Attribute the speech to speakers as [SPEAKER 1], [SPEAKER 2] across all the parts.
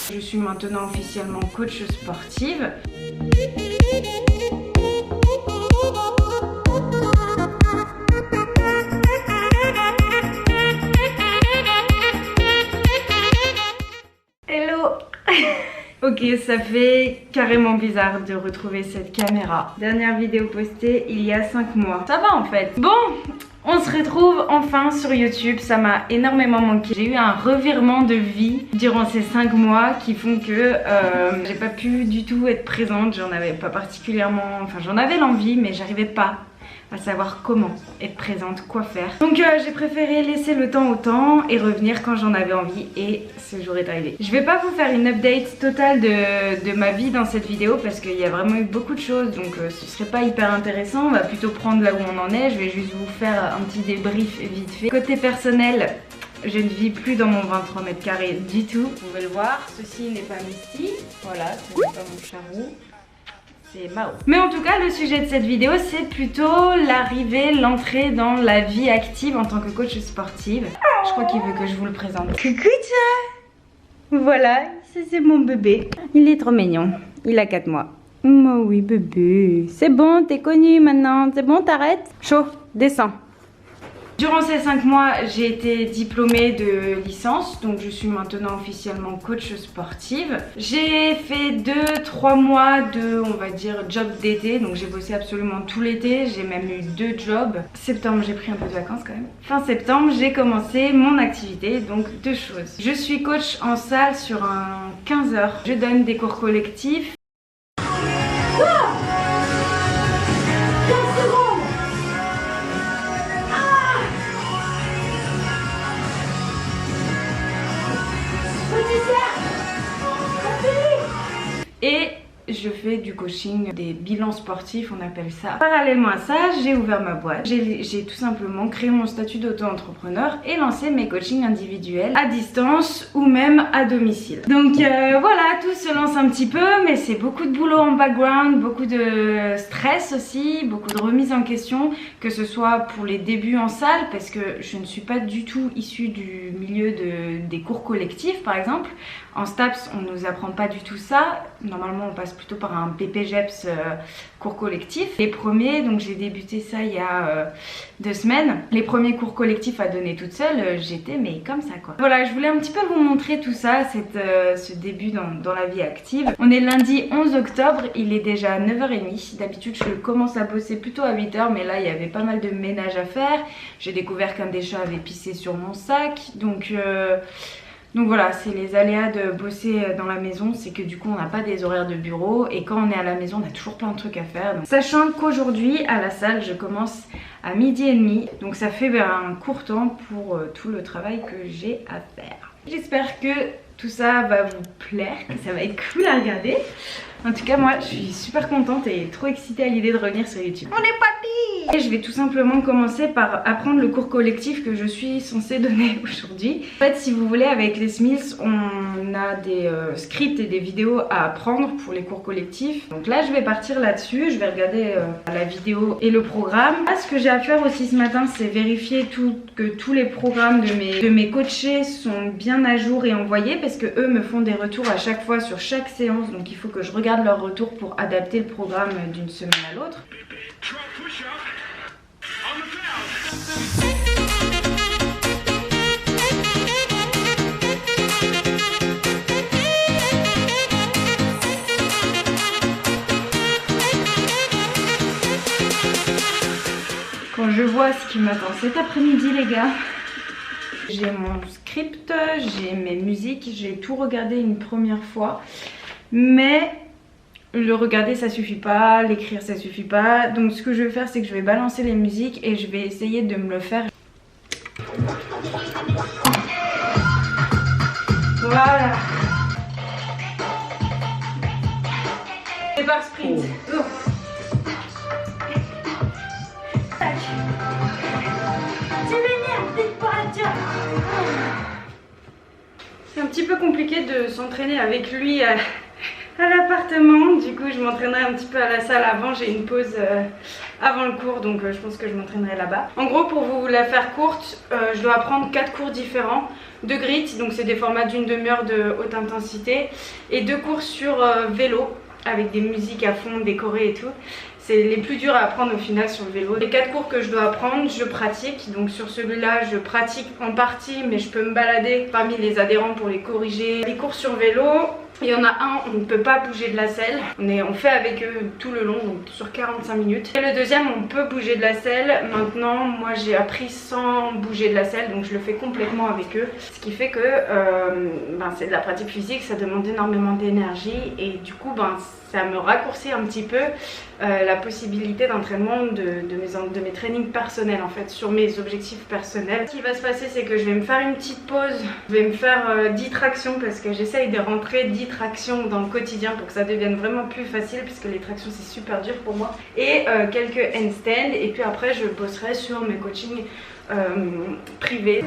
[SPEAKER 1] Je suis maintenant officiellement coach sportive. Hello. Ok, ça fait carrément bizarre de retrouver cette caméra. Dernière vidéo postée il y a 5 mois. Ça va en fait. Bon, on se retrouve enfin sur YouTube. Ça m'a énormément manqué. J'ai eu un revirement de vie durant ces 5 mois qui font que j'ai pas pu du tout être présente. J'en avais pas particulièrement... Enfin, j'en avais l'envie, mais j'arrivais pas à savoir comment être présente, quoi faire. Donc j'ai préféré laisser le temps au temps et revenir quand j'en avais envie, et ce jour est arrivé. Je vais pas vous faire une update totale de ma vie dans cette vidéo parce qu'il y a vraiment eu beaucoup de choses, donc ce serait pas hyper intéressant. On va plutôt prendre là où on en est. Je vais juste vous faire un petit débrief vite fait. Côté personnel, je ne vis plus dans mon 23 mètres carrés du tout. Vous pouvez le voir, ceci n'est pas Misty. Voilà, ce n'est pas mon charou. C'est Mao. Mais en tout cas, le sujet de cette vidéo, c'est plutôt l'arrivée, l'entrée dans la vie active en tant que coach sportive. Je crois qu'il veut que je vous le présente. Coucou toi. Voilà, ça c'est mon bébé. Il est trop mignon. Il a 4 mois. Oh oui bébé. C'est bon, t'es connu maintenant. C'est bon, t'arrêtes. Chaud, descends. Durant ces 5 mois, j'ai été diplômée de licence, donc je suis maintenant officiellement coach sportive. J'ai fait 2-3 mois de, on va dire, job d'été, donc j'ai bossé absolument tout l'été. J'ai même eu 2 jobs. Septembre, j'ai pris un peu de vacances quand même. Fin septembre, j'ai commencé mon activité, donc 2 choses. Je suis coach en salle sur un 15 heures. Je donne des cours collectifs. Et je fais du coaching, des bilans sportifs, on appelle ça. Parallèlement à ça, j'ai ouvert ma boîte. J'ai tout simplement créé mon statut d'auto-entrepreneur et lancé mes coachings individuels à distance ou même à domicile. Donc voilà, tout se lance un petit peu, mais c'est beaucoup de boulot en background, beaucoup de stress aussi, beaucoup de remise en question, que ce soit pour les débuts en salle, parce que je ne suis pas du tout issue du milieu des cours collectifs par exemple. En STAPS, on ne nous apprend pas du tout ça. Normalement, on passe plutôt par un BPGEPS cours collectif. Les premiers, donc j'ai débuté ça il y a 2 semaines. Les premiers cours collectifs à donner toute seule, j'étais mais comme ça quoi. Voilà, je voulais un petit peu vous montrer tout ça, ce début dans la vie active. On est lundi 11 octobre, il est déjà 9h30. D'habitude, je commence à bosser plutôt à 8h, mais là, il y avait pas mal de ménage à faire. J'ai découvert qu'un des chats avait pissé sur mon sac, donc voilà, c'est les aléas de bosser dans la maison, c'est que du coup on n'a pas des horaires de bureau et quand on est à la maison on a toujours plein de trucs à faire. Donc, sachant qu'aujourd'hui à la salle je commence à 12h30, donc ça fait un court temps pour tout le travail que j'ai à faire. J'espère que tout ça va vous plaire, que ça va être cool à regarder. En tout cas moi je suis super contente et trop excitée à l'idée de revenir sur YouTube. On est papy! Et je vais tout simplement commencer par apprendre le cours collectif que je suis censée donner aujourd'hui. En fait, si vous voulez, avec les Smiths, on a des scripts et des vidéos à apprendre pour les cours collectifs. Donc là je vais partir là-dessus, je vais regarder la vidéo et le programme. Là, ce que j'ai à faire aussi ce matin, c'est vérifier que tous les programmes de mes coachés sont bien à jour et envoyés, parce que eux me font des retours à chaque fois sur chaque séance, donc il faut que je regarde leur retour pour adapter le programme d'une semaine à l'autre. Quand je vois ce qui m'attend cet après-midi les gars, j'ai mon script, j'ai mes musiques, j'ai tout regardé une première fois, mais le regarder ça suffit pas, l'écrire ça suffit pas. Donc ce que je vais faire, c'est que je vais balancer les musiques et je vais essayer de me le faire. Voilà. C'est par sprint. Oh. Tac. Tu m'énerves, t'es pas à dire. C'est un petit peu compliqué de s'entraîner avec lui à l'appartement. Du coup je m'entraînerai un petit peu à la salle avant. J'ai une pause avant le cours, donc je pense que je m'entraînerai là-bas. En gros, pour vous la faire courte, je dois apprendre 4 cours différents de grit, donc c'est des formats d'une demi-heure de haute intensité, et 2 cours sur vélo avec des musiques à fond décorées et tout. C'est les plus durs à apprendre au final sur le vélo. Les 4 cours que je dois apprendre, je pratique. Donc sur celui-là, je pratique en partie, mais je peux me balader parmi les adhérents pour les corriger. Les cours sur vélo, il y en a un, on ne peut pas bouger de la selle. On fait avec eux tout le long, donc sur 45 minutes. Et le deuxième, on peut bouger de la selle. Maintenant, moi j'ai appris sans bouger de la selle, donc je le fais complètement avec eux. Ce qui fait que c'est de la pratique physique, ça demande énormément d'énergie. Et du coup, ça me raccourcit un petit peu la possibilité d'entraînement de mes trainings personnels en fait, sur mes objectifs personnels. Ce qui va se passer, c'est que je vais me faire une petite pause. Je vais me faire 10 tractions parce que j'essaye de rentrer 10 tractions dans le quotidien pour que ça devienne vraiment plus facile, puisque les tractions c'est super dur pour moi. Et quelques handstands, et puis après je bosserai sur mes coachings privés.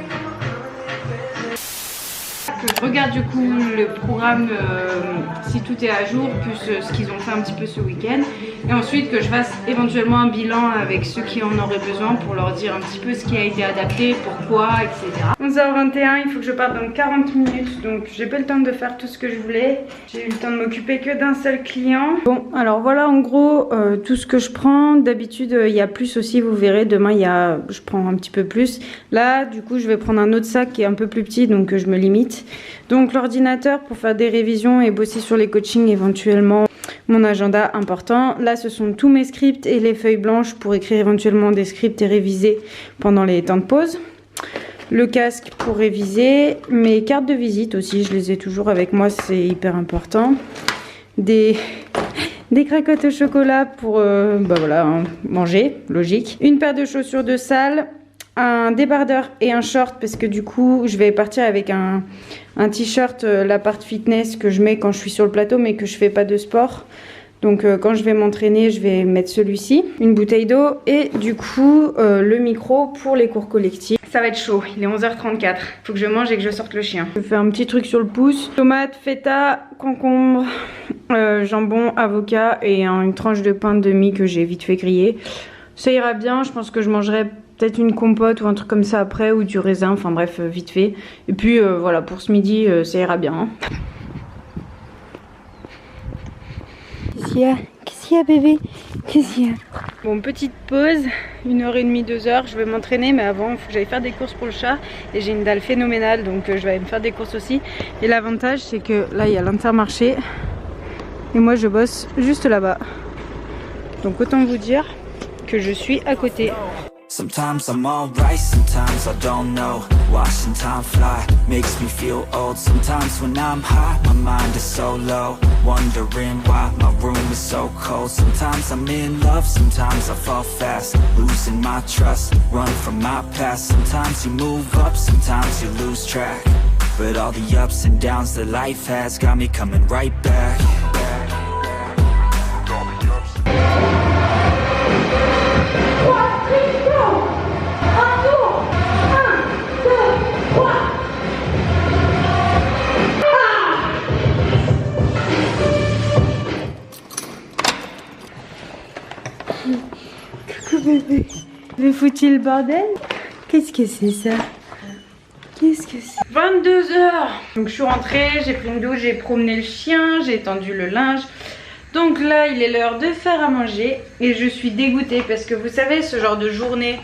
[SPEAKER 1] Je regarde du coup le programme si tout est à jour, plus ce qu'ils ont fait un petit peu ce week-end, et ensuite que je fasse éventuellement un bilan avec ceux qui en auraient besoin pour leur dire un petit peu ce qui a été adapté, pourquoi, etc. 11h21, il faut que je parte dans 40 minutes, donc j'ai pas le temps de faire tout ce que je voulais. J'ai eu le temps de m'occuper que d'un seul client. Bon, alors voilà en gros tout ce que je prends. D'habitude il y a plus aussi, vous verrez, demain je prends un petit peu plus. Là du coup je vais prendre un autre sac qui est un peu plus petit, donc je me limite. Donc l'ordinateur pour faire des révisions et bosser sur les coachings éventuellement, mon agenda important. Là ce sont tous mes scripts et les feuilles blanches pour écrire éventuellement des scripts et réviser pendant les temps de pause. Le casque pour réviser, mes cartes de visite aussi, je les ai toujours avec moi, c'est hyper important. Des cracottes au chocolat pour manger, logique. Une paire de chaussures de salle, un débardeur et un short, parce que du coup je vais partir avec un t-shirt l'appart fitness que je mets quand je suis sur le plateau mais que je fais pas de sport. Donc quand je vais m'entraîner, je vais mettre celui-ci, une bouteille d'eau et du coup le micro pour les cours collectifs. Ça va être chaud, il est 11h34, faut que je mange et que je sorte le chien. Je fais un petit truc sur le pouce, tomate, feta, concombre, jambon, avocat et une tranche de pain de demi que j'ai vite fait griller. Ça ira bien, je pense que je mangerai peut-être une compote ou un truc comme ça après, ou du raisin, enfin bref, vite fait. Et puis voilà, pour ce midi, ça ira bien. Hein. Qu'est-ce qu'il y a bébé? Qu'est-ce qu'il y a? Bon, petite pause, 1h30, 2h, je vais m'entraîner, mais avant il faut que j'aille faire des courses pour le chat. Et j'ai une dalle phénoménale, donc je vais aller me faire des courses aussi. Et l'avantage c'est que là il y a l'Intermarché, et moi je bosse juste là-bas. Donc autant vous dire que je suis à côté.
[SPEAKER 2] Sometimes I'm alright, sometimes I don't know. Watching time fly makes me feel old. Sometimes when I'm high, my mind is so low. Wondering why my room is so cold. Sometimes I'm in love, sometimes I fall fast. Losing my trust, run from my past. Sometimes you move up, sometimes you lose track. But all the ups and downs that life has got me coming right back.
[SPEAKER 1] Coucou bébé. Mais faut-il le bordel? Qu'est-ce que c'est ça? Qu'est-ce que c'est? 22h. Donc je suis rentrée, j'ai pris une douche, j'ai promené le chien, j'ai étendu le linge. Donc là il est l'heure de faire à manger. Et je suis dégoûtée parce que vous savez ce genre de journée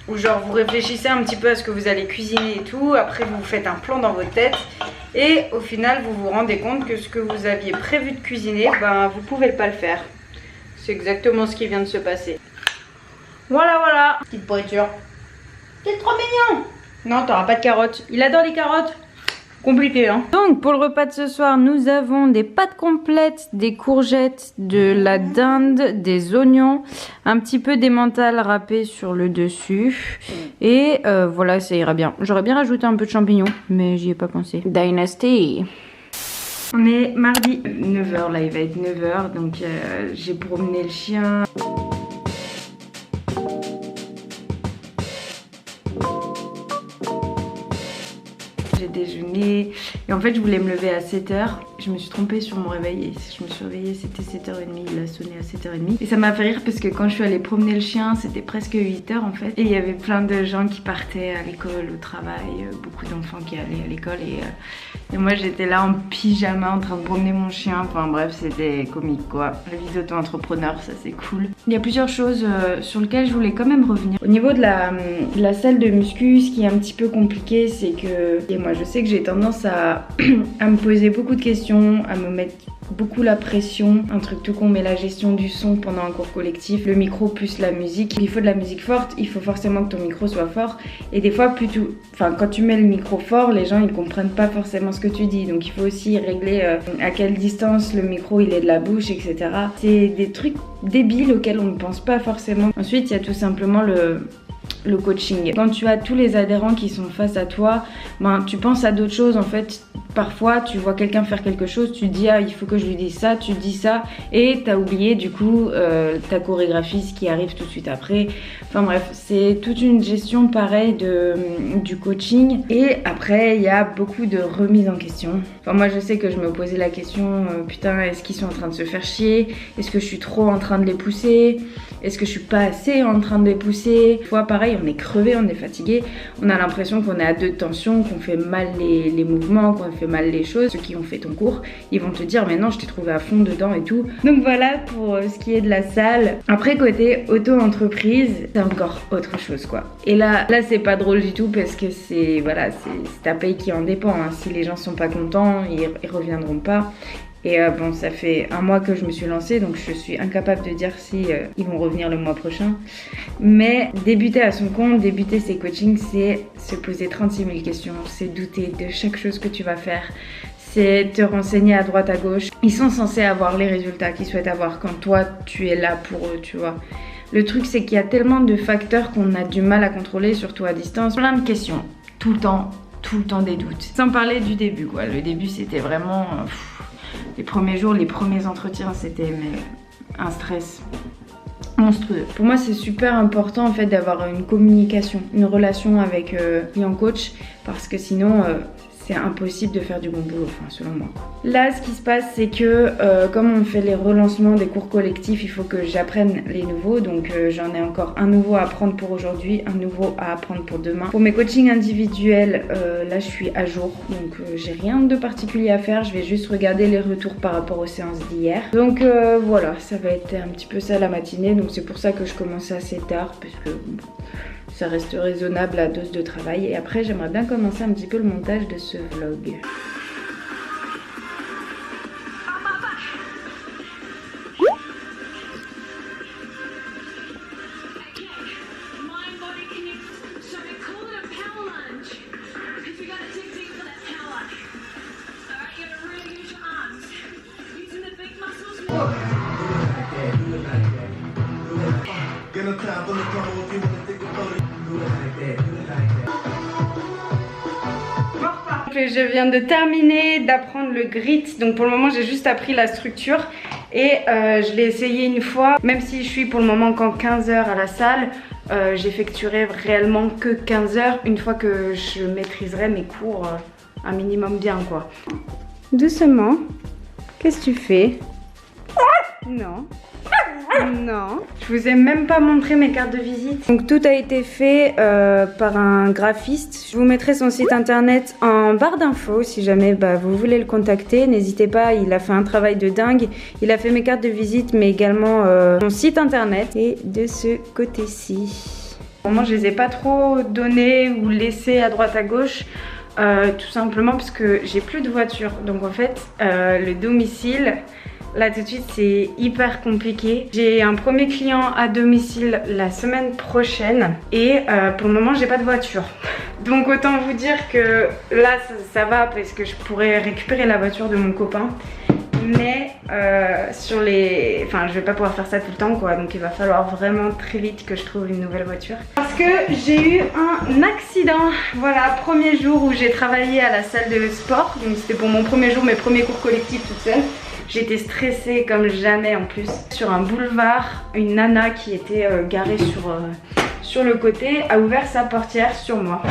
[SPEAKER 1] où genre vous réfléchissez un petit peu à ce que vous allez cuisiner et tout. Après vous faites un plan dans votre tête. Et au final vous vous rendez compte que ce que vous aviez prévu de cuisiner, vous pouvez pas le faire. C'est exactement ce qui vient de se passer. Voilà, voilà. Petite pourriture. C'est trop mignon. Non, t'auras pas de carottes. Il adore les carottes. Compliqué, hein. Donc, pour le repas de ce soir, nous avons des pâtes complètes, des courgettes, de la dinde, des oignons, un petit peu d'emmental râpé sur le dessus. Et voilà, ça ira bien. J'aurais bien rajouté un peu de champignons, mais j'y ai pas pensé. Dynasty. On est mardi 9h, là il va être 9h, donc j'ai promené le chien. J'ai déjeuné Et en fait je voulais me lever à 7h. Je me suis trompée sur mon réveil et je me suis réveillée, c'était 7h30, il a sonné à 7h30. Et ça m'a fait rire parce que quand je suis allée promener le chien, c'était presque 8h en fait. Et il y avait plein de gens qui partaient à l'école, au travail, beaucoup d'enfants qui allaient à l'école et moi j'étais là en pyjama en train de promener mon chien. Enfin bref, c'était comique quoi. La vie d'auto-entrepreneur, ça c'est cool. Il y a plusieurs choses sur lesquelles je voulais quand même revenir. Au niveau de la salle de muscu, ce qui est un petit peu compliqué, c'est que et moi je sais que j'ai tendance à me poser beaucoup de questions, à me mettre beaucoup la pression, un truc tout con, mais la gestion du son pendant un cours collectif, le micro plus la musique. Il faut de la musique forte, il faut forcément que ton micro soit fort et des fois plutôt, enfin quand tu mets le micro fort, les gens ils comprennent pas forcément ce que tu dis, donc il faut aussi régler à quelle distance le micro il est de la bouche, etc. C'est des trucs débiles auxquels on ne pense pas forcément. Ensuite il y a tout simplement le coaching. Quand tu as tous les adhérents qui sont face à toi, ben, tu penses à d'autres choses en fait. Parfois tu vois quelqu'un faire quelque chose, tu te dis ah il faut que je lui dise ça, tu dis ça et t'as oublié du coup ta chorégraphie, ce qui arrive tout de suite après. Enfin bref, c'est toute une gestion pareille du coaching. Et après il y a beaucoup de remises en question. Enfin moi je sais que je me posais la question putain, est-ce qu'ils sont en train de se faire chier? Est-ce que je suis trop en train de les pousser? Est-ce que je suis pas assez en train de les pousser? Des fois pareil, on est crevé, on est fatigué, on a l'impression qu'on est à deux de tension, qu'on fait mal les mouvements, qu'on fait mal les choses. Ceux qui ont fait ton cours, ils vont te dire mais non je t'ai trouvé à fond dedans et tout. Donc voilà pour ce qui est de la salle. Après côté auto-entreprise, c'est encore autre chose quoi. Et là c'est pas drôle du tout parce que c'est voilà, c'est ta paye qui en dépend hein. Si les gens sont pas contents, ils reviendront pas. Et bon, ça fait un mois que je me suis lancée, donc je suis incapable de dire si ils vont revenir le mois prochain. Mais débuter à son compte, débuter ses coachings, c'est se poser 36 000 questions, c'est douter de chaque chose que tu vas faire, c'est te renseigner à droite à gauche. Ils sont censés avoir les résultats qu'ils souhaitent avoir quand toi tu es là pour eux, tu vois. Le truc c'est qu'il y a tellement de facteurs qu'on a du mal à contrôler, surtout à distance. Plein de questions, tout le temps des doutes. Sans parler du début quoi, le début c'était vraiment... les premiers jours, les premiers entretiens, c'était un stress monstrueux. Pour moi, c'est super important en fait d'avoir une communication, une relation avec client-coach parce que sinon, c'est impossible de faire du bon boulot, enfin selon moi. Là, ce qui se passe, c'est que comme on fait les relancements des cours collectifs, il faut que j'apprenne les nouveaux. Donc j'en ai encore un nouveau à apprendre pour aujourd'hui, un nouveau à apprendre pour demain. Pour mes coachings individuels, là je suis à jour, donc j'ai rien de particulier à faire. Je vais juste regarder les retours par rapport aux séances d'hier. Donc voilà, ça va être un petit peu ça la matinée. Donc c'est pour ça que je commence assez tard, parce que... ça reste raisonnable à dose de travail. Et après, j'aimerais bien commencer un petit peu le montage de ce vlog. Je viens de terminer d'apprendre le grit, donc pour le moment j'ai juste appris la structure et je l'ai essayé une fois. Même si je suis pour le moment qu'en 15 heures à la salle, j'effectuerai réellement que 15 heures une fois que je maîtriserai mes cours un minimum bien quoi. Doucement, qu'est-ce que tu fais? Non. Non. Je vous ai même pas montré mes cartes de visite. Donc tout a été fait par un graphiste. Je vous mettrai son site internet en barre d'infos si jamais vous voulez le contacter. N'hésitez pas, il a fait un travail de dingue. Il a fait mes cartes de visite mais également mon site internet. Et de ce côté-ci. Moi je les ai pas trop donnés ou laissés à droite à gauche. Tout simplement parce que j'ai plus de voiture. Donc en fait le domicile... là tout de suite c'est hyper compliqué. J'ai un premier client à domicile la semaine prochaine et pour le moment j'ai pas de voiture. Donc autant vous dire que là ça va parce que je pourrais récupérer la voiture de mon copain. Mais sur les... enfin je vais pas pouvoir faire ça tout le temps quoi. Donc il va falloir vraiment très vite que je trouve une nouvelle voiture. Parce que j'ai eu un accident. Voilà, premier jour où j'ai travaillé à la salle de sport. Donc c'était pour mon premier jour, mes premiers cours collectifs toute seule. J'étais stressée comme jamais en plus. Sur un boulevard, une nana qui était garée sur le côté a ouvert sa portière sur moi.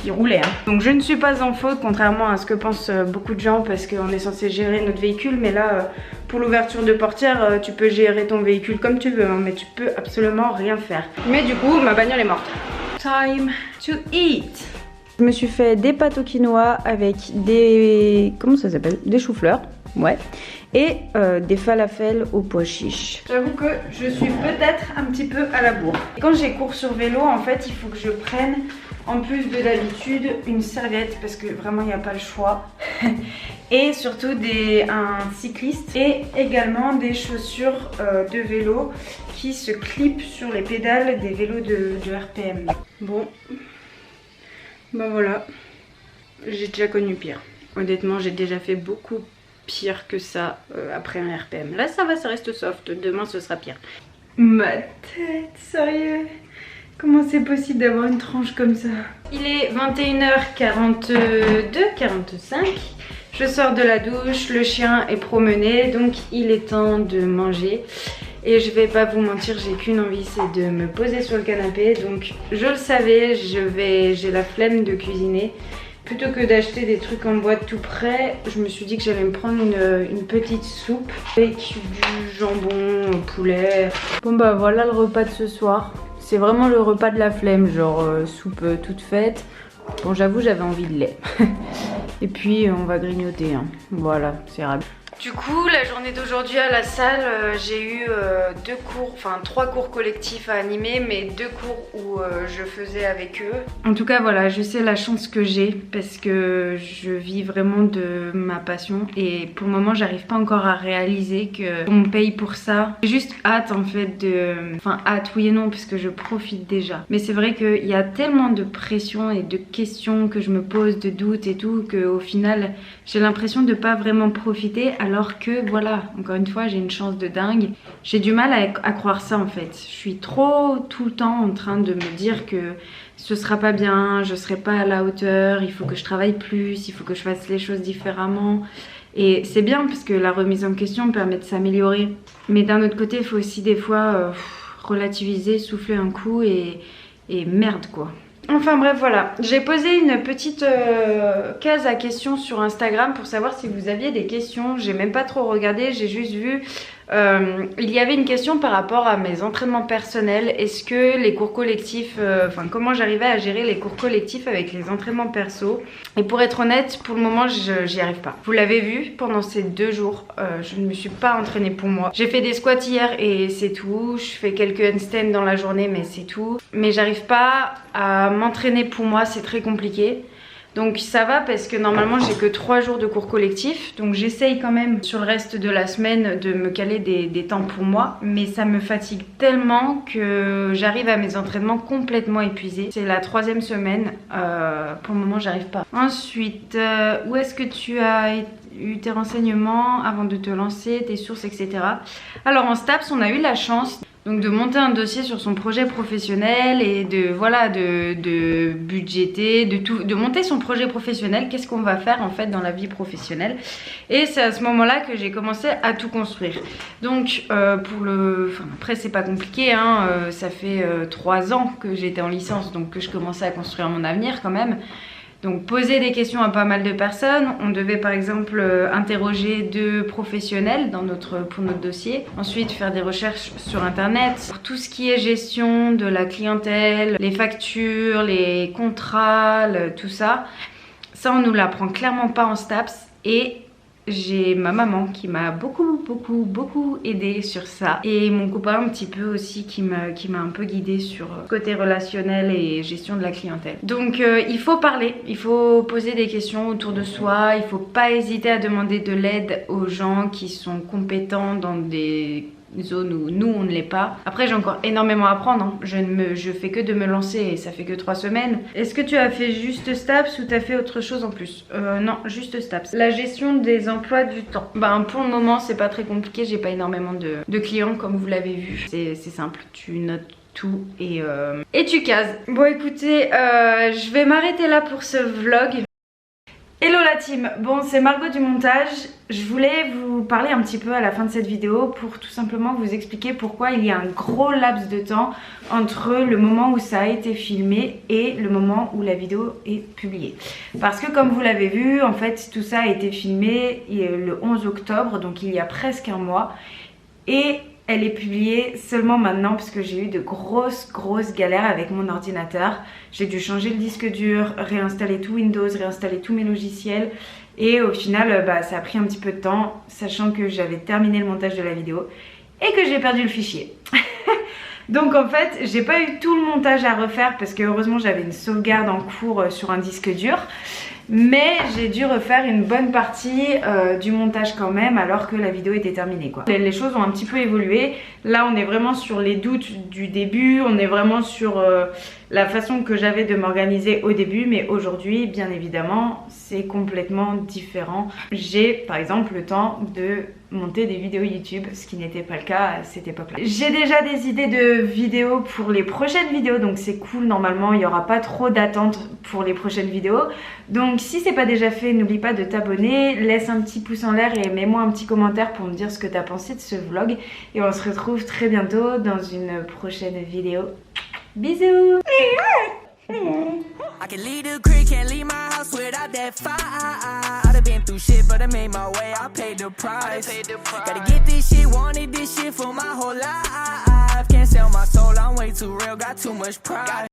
[SPEAKER 1] qui roulait. Hein. Donc je ne suis pas en faute, contrairement à ce que pensent beaucoup de gens, parce qu'on est censé gérer notre véhicule. Mais là, pour l'ouverture de portière, tu peux gérer ton véhicule comme tu veux, hein, mais tu peux absolument rien faire. Mais du coup, ma bagnole est morte. Time to eat. Je me suis fait des pâtes au quinoa avec des... comment ça s'appelle? Des choux-fleurs, ouais. Et des falafels aux pois chiches. J'avoue que je suis peut-être un petit peu à la bourre. Quand j'ai cours sur vélo, en fait, il faut que je prenne, en plus de d'habitude, une serviette parce que vraiment il n'y a pas le choix. Et surtout un cycliste et également des chaussures de vélo qui se clipent sur les pédales des vélos de RPM. Bon, ben voilà, j'ai déjà connu pire. Honnêtement, j'ai déjà fait beaucoup pire que ça après un RPM. Là ça va, ça reste soft, demain ce sera pire. Ma tête, sérieux? Comment c'est possible d'avoir une tranche comme ça? Il est 21h42, 45. Je sors de la douche, le chien est promené, donc il est temps de manger. Et je vais pas vous mentir, j'ai qu'une envie, c'est de me poser sur le canapé. Donc je le savais, j'ai la flemme de cuisiner. Plutôt que d'acheter des trucs en boîte tout prêt, je me suis dit que j'allais me prendre une petite soupe avec du jambon au poulet. Bon bah voilà le repas de ce soir. C'est vraiment le repas de la flemme, genre soupe toute faite. Bon j'avoue j'avais envie de lait. Et puis on va grignoter, hein. Voilà, c'est rapide. Du coup, la journée d'aujourd'hui à la salle, j'ai eu 3 cours collectifs à animer, mais 2 cours où je faisais avec eux. En tout cas, voilà, je sais la chance que j'ai parce que je vis vraiment de ma passion et pour le moment, j'arrive pas encore à réaliser qu'on me paye pour ça. J'ai juste hâte en fait enfin hâte, oui et non, parce que je profite déjà. Mais c'est vrai qu'il y a tellement de pression et de questions que je me pose, de doutes et tout, qu'au final, j'ai l'impression de pas vraiment profiter. Alors que voilà, encore une fois, j'ai une chance de dingue. J'ai du mal à croire ça en fait. Je suis trop tout le temps en train de me dire que ce sera pas bien, je serai pas à la hauteur, il faut que je travaille plus, il faut que je fasse les choses différemment. Et c'est bien parce que la remise en question permet de s'améliorer. Mais d'un autre côté, il faut aussi des fois relativiser, souffler un coup et merde quoi. Enfin bref voilà, j'ai posé une petite case à questions sur Instagram pour savoir si vous aviez des questions. J'ai même pas trop regardé, j'ai juste vu il y avait une question par rapport à mes entraînements personnels. Est-ce que les cours collectifs, comment j'arrivais à gérer les cours collectifs avec les entraînements perso. Et pour être honnête, pour le moment j'y arrive pas. Vous l'avez vu, pendant ces 2 jours, je ne me suis pas entraînée pour moi. J'ai fait des squats hier et c'est tout. Je fais quelques handstands dans la journée mais c'est tout. Mais j'arrive pas à m'entraîner pour moi, c'est très compliqué. Donc ça va parce que normalement j'ai que 3 jours de cours collectifs. Donc j'essaye quand même sur le reste de la semaine de me caler des temps pour moi. Mais ça me fatigue tellement que j'arrive à mes entraînements complètement épuisée. C'est la 3e semaine. Pour le moment j'arrive pas. Ensuite, où est-ce que tu as eu tes renseignements avant de te lancer, tes sources, etc. Alors en STAPS on a eu la chance donc de monter un dossier sur son projet professionnel et de budgéter, de monter son projet professionnel, qu'est-ce qu'on va faire en fait dans la vie professionnelle. Et c'est à ce moment-là que j'ai commencé à tout construire. Donc après c'est pas compliqué, hein, ça fait 3 ans que j'étais en licence, donc que je commençais à construire mon avenir quand même. Donc poser des questions à pas mal de personnes. On devait par exemple interroger 2 professionnels pour notre dossier. Ensuite faire des recherches sur internet. Pour tout ce qui est gestion de la clientèle, les factures, les contrats, tout ça. Ça on nous l'apprend clairement pas en STAPS. Et j'ai ma maman qui m'a beaucoup aidée sur ça. Et mon copain un petit peu aussi qui m'a un peu guidée sur côté relationnel et gestion de la clientèle. Donc il faut parler, il faut poser des questions autour de soi. Il faut pas hésiter à demander de l'aide aux gens qui sont compétents dans des zones où nous on ne l'est pas. Après j'ai encore énormément à apprendre, hein. Je fais que de me lancer et ça fait que 3 semaines. Est-ce que tu as fait juste STAPS ou tu as fait autre chose en plus? Non, juste STAPS. La gestion des emplois du temps. Pour le moment c'est pas très compliqué, j'ai pas énormément de clients comme vous l'avez vu. C'est simple, tu notes tout et tu cases. Bon écoutez, je vais m'arrêter là pour ce vlog. Hello la team, bon c'est Margot du montage. Je voulais vous parler un petit peu à la fin de cette vidéo pour tout simplement vous expliquer pourquoi il y a un gros laps de temps entre le moment où ça a été filmé et le moment où la vidéo est publiée. Parce que comme vous l'avez vu, en fait tout ça a été filmé le 11 octobre, donc il y a presque un mois. Et elle est publiée seulement maintenant parce que j'ai eu de grosses galères avec mon ordinateur. J'ai dû changer le disque dur, réinstaller tout Windows, réinstaller tous mes logiciels. Et au final, ça a pris un petit peu de temps, sachant que j'avais terminé le montage de la vidéo et que j'ai perdu le fichier. Donc en fait, j'ai pas eu tout le montage à refaire parce que heureusement j'avais une sauvegarde en cours sur un disque dur. Mais j'ai dû refaire une bonne partie du montage quand même alors que la vidéo était terminée quoi. Les choses ont un petit peu évolué. Là on est vraiment sur les doutes du début, on est vraiment sur la façon que j'avais de m'organiser au début. Mais aujourd'hui bien évidemment c'est complètement différent. J'ai par exemple le temps de monter des vidéos YouTube, ce qui n'était pas le cas à cette époque-là. J'ai déjà des idées de vidéos pour les prochaines vidéos, donc c'est cool. Normalement il n'y aura pas trop d'attente pour les prochaines vidéos. Donc si c'est pas déjà fait, n'oublie pas de t'abonner, laisse un petit pouce en l'air et mets-moi un petit commentaire pour me dire ce que t'as pensé de ce vlog. Et on se retrouve très bientôt dans une prochaine vidéo. Bisous.
[SPEAKER 3] I can leave the creek, can't leave my house without that fire. I've been through shit, but I made my way, I paid the price. Gotta get this shit, wanted this shit for my whole life. Can't sell my soul, I'm way too real, got too much pride.